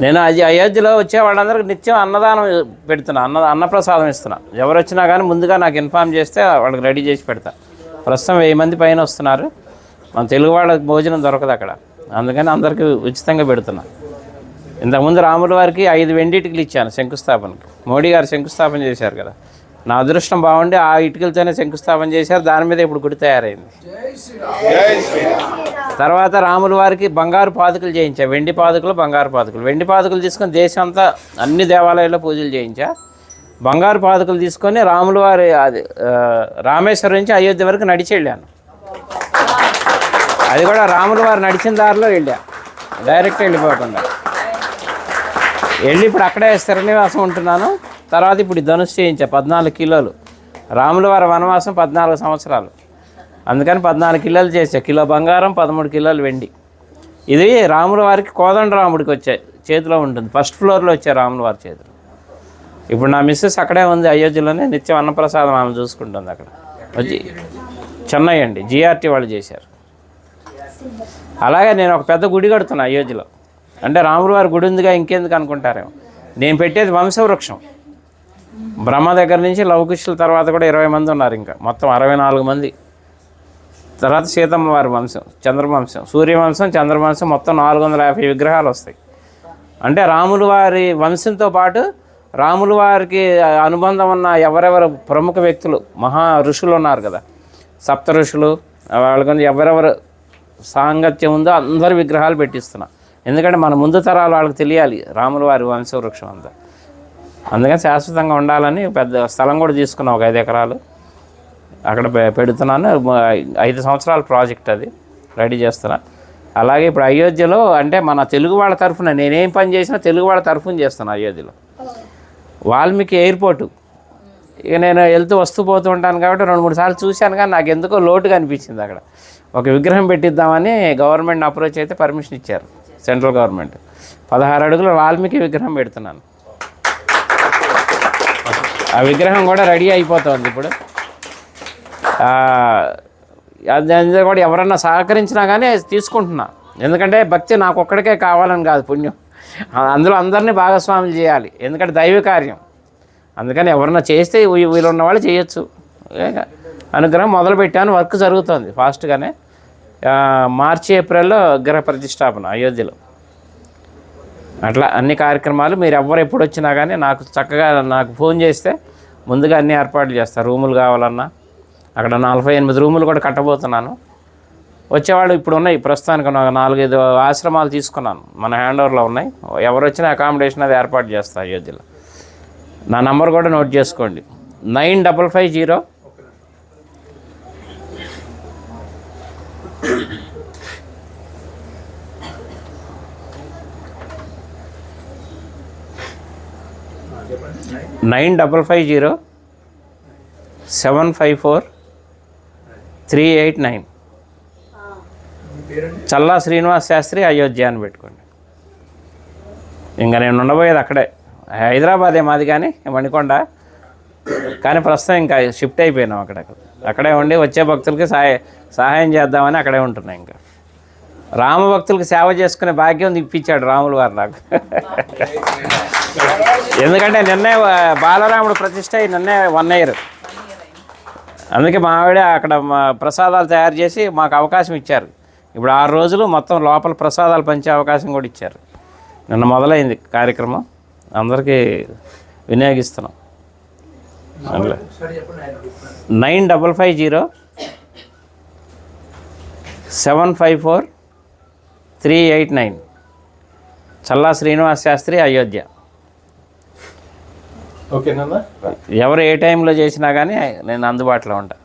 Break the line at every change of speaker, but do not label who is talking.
నేను అయోధ్యలో వచ్చే వాళ్ళందరికీ నిత్యం అన్నదానం పెడుతున్నా, అన్నప్రసాదం ఇస్తున్నా. ఎవరు వచ్చినా కానీ ముందుగా నాకు ఇన్ఫామ్ చేస్తే వాళ్ళకి రెడీ చేసి పెడతా. ప్రస్తుతం 1000 మంది పైన వస్తున్నారు. మన తెలుగు వాళ్ళకి భోజనం దొరకదు అక్కడ, అందుకని అందరికీ ఉచితంగా పెడుతున్నా. ఇంతకుముందు రాముల వారికి 5 వెండి ఇటుకలు ఇచ్చాను శంకుస్థాపనకి. మోడీ గారు శంకుస్థాపన చేశారు కదా, నా అదృష్టం బాగుండి ఆ ఇటుకలతోనే శంకుస్థాపన చేశారు. దాని మీద ఇప్పుడు గుడి తయారైంది. తర్వాత రాముల వారికి బంగారు పాదుకలు చేయించా, వెండి పాదుకలు, బంగారు పాదుకలు. వెండి పాదుకలు తీసుకొని దేశం అంతా అన్ని దేవాలయాల్లో పూజలు చేయించా. బంగారు పాదుకలు తీసుకొని రాముల వారి రామేశ్వరం నుంచి అయోధ్య వరకు నడిచి వెళ్ళాను. అది కూడా రాముల వారు నడిచిన దారిలో వెళ్ళా, డైరెక్ట్ వెళ్ళిపోకుండా వెళ్ళి ఇప్పుడు అక్కడే స్థిరనివాసం ఉంటున్నాను. తర్వాత ఇప్పుడు ధనుసు చేయించా 14 కిలోలు. రాముల వారి వనవాసం 14 సంవత్సరాలు, అందుకని 14 కిలోలు చేసా. కిలో బంగారం, 13 కిలోలు వెండి. ఇది రాముల వారికి కోదండరాముడికి వచ్చే చేతిలో ఉంటుంది, ఫస్ట్ ఫ్లోర్లో వచ్చే రాముల వారి చేతిలో. ఇప్పుడు నా మిస్సెస్ అక్కడే ఉంది అయోధ్యలోనే, నిత్యం అన్నప్రసాదం ఆమె చూసుకుంటుంది అక్కడ. వచ్చి చెన్నై అండి, జిఆర్టీ వాళ్ళు చేశారు. అలాగే నేను ఒక పెద్ద గుడి కడుతున్నా అయోధ్యలో. అంటే రాముల వారి గుడి ఉందిగా ఇంకెందుకు అనుకుంటారేమో. నేను పెట్టేది వంశవృక్షం. బ్రహ్మ దగ్గర నుంచి లవకుశుల తర్వాత కూడా 20 మంది ఉన్నారు, ఇంకా మొత్తం 64 మంది. తర్వాత సీతమ్మ వారి వంశం, చంద్రవంశం, సూర్యవంశం, చంద్రవంశం, మొత్తం 450 విగ్రహాలు వస్తాయి. అంటే రాముల వారి వంశంతో పాటు రాముల వారికి అనుబంధం ఉన్న ఎవరెవరు ప్రముఖ వ్యక్తులు, మహా ఋషులు ఉన్నారు కదా, 7 ఋషులు, వాళ్ళకి ఎవరెవరు సాంగత్యం ఉందో అందరు విగ్రహాలు పెట్టిస్తున్నా. ఎందుకంటే మన ముందు తరాలు వాళ్ళకి తెలియాలి రాముల వారి వంశవృక్షం అంతా. అందుకని శాశ్వతంగా ఉండాలని పెద్ద స్థలం కూడా తీసుకున్నాం, ఒక 5 ఎకరాలు. అక్కడ పెడుతున్నాను. 5 సంవత్సరాల ప్రాజెక్ట్, అది రెడీ చేస్తున్నా. అలాగే ఇప్పుడు అయోధ్యలో అంటే మన తెలుగు వాళ్ళ తరఫున నేనేం పని చేసినా తెలుగు వాళ్ళ తరఫున చేస్తాను. అయోధ్యలో వాల్మీకి ఎయిర్పోర్టు, ఇక నేను వెళ్తూ వస్తూ పోతూ ఉంటాను కాబట్టి 2-3 సార్లు చూశాను, కానీ నాకు ఎందుకో లోటుగా అనిపించింది. అక్కడ ఒక విగ్రహం పెట్టిద్దామని గవర్నమెంట్ అప్రోచ్ అయితే పర్మిషన్ ఇచ్చారు, సెంట్రల్ గవర్నమెంట్. 16 అడుగుల వాల్మీకి విగ్రహం పెడుతున్నాను. ఆ విగ్రహం కూడా రెడీ అయిపోతుంది ఇప్పుడు. అది కూడా ఎవరన్నా సహకరించినా కానీ తీసుకుంటున్నా. ఎందుకంటే భక్తి నాకు ఒక్కడికే కావాలని కాదు, పుణ్యం అందులో అందరినీ భాగస్వాములు చేయాలి, ఎందుకంటే దైవ కార్యం. అందుకని ఎవరన్నా చేస్తే వీళ్ళు ఉన్న వాళ్ళు చేయొచ్చు. అనుగ్రహం మొదలుపెట్టాను, వర్క్ జరుగుతుంది ఫాస్ట్గానే. మార్చి, ఏప్రిల్లో విగ్రహ ప్రతిష్టాపన అయోధ్యలో. అట్లా అన్ని కార్యక్రమాలు మీరు ఎవరు ఎప్పుడు వచ్చినా కానీ నాకు చక్కగా నాకు ఫోన్ చేస్తే ముందుగా అన్ని ఏర్పాట్లు చేస్తారు. రూములు కావాలన్నా అక్కడ 48 రూములు కూడా కట్టబోతున్నాను. వచ్చేవాళ్ళు ఇప్పుడు ఉన్నాయి, ప్రస్తుతానికి 4-5 ఆశ్రమాలు తీసుకున్నాను, మన హ్యాండ్ ఓవర్లో ఉన్నాయి. ఎవరు వచ్చినా అకామిడేషన్ అది ఏర్పాటు చేస్తారు అయోధ్యలో. నా నంబర్ కూడా నోట్ చేసుకోండి, 9550 9550 754 389. చల్లా శ్రీనివాస్ శాస్త్రి, అయోధ్య అని పెట్టుకోండి. ఇంకా నేను ఉండబోయేది అక్కడే, హైదరాబాదే మాది కానీ మణికొండ, కానీ ప్రస్తుతం ఇంకా షిఫ్ట్ అయిపోయినాం అక్కడే ఉండి వచ్చే భక్తులకి సహాయం చేద్దామని అక్కడే ఉంటున్నాయి. ఇంకా రామ భక్తులకి సేవ చేసుకునే భాగ్యం ఇప్పించాడు రాముల వారు నాకు. ఎందుకంటే నిన్నే బాలరాముడు ప్రతిష్ట అయ్యి నిన్నే 1 year. అందుకే మా ఆవిడ అక్కడ ప్రసాదాలు తయారు చేసి మాకు అవకాశం ఇచ్చారు. ఇప్పుడు 6 రోజులు మొత్తం లోపల ప్రసాదాలు పంచే అవకాశం కూడా ఇచ్చారు. నిన్న మొదలైంది కార్యక్రమం, అందరికీ వినియోగిస్తున్నాం. 9550 754 389. చల్లా శ్రీనివాస్ శాస్త్రి, అయోధ్య.
ఓకేనా?
ఎవరు ఏ టైంలో చేసినా కానీ నేను అందుబాటులో ఉంటాను.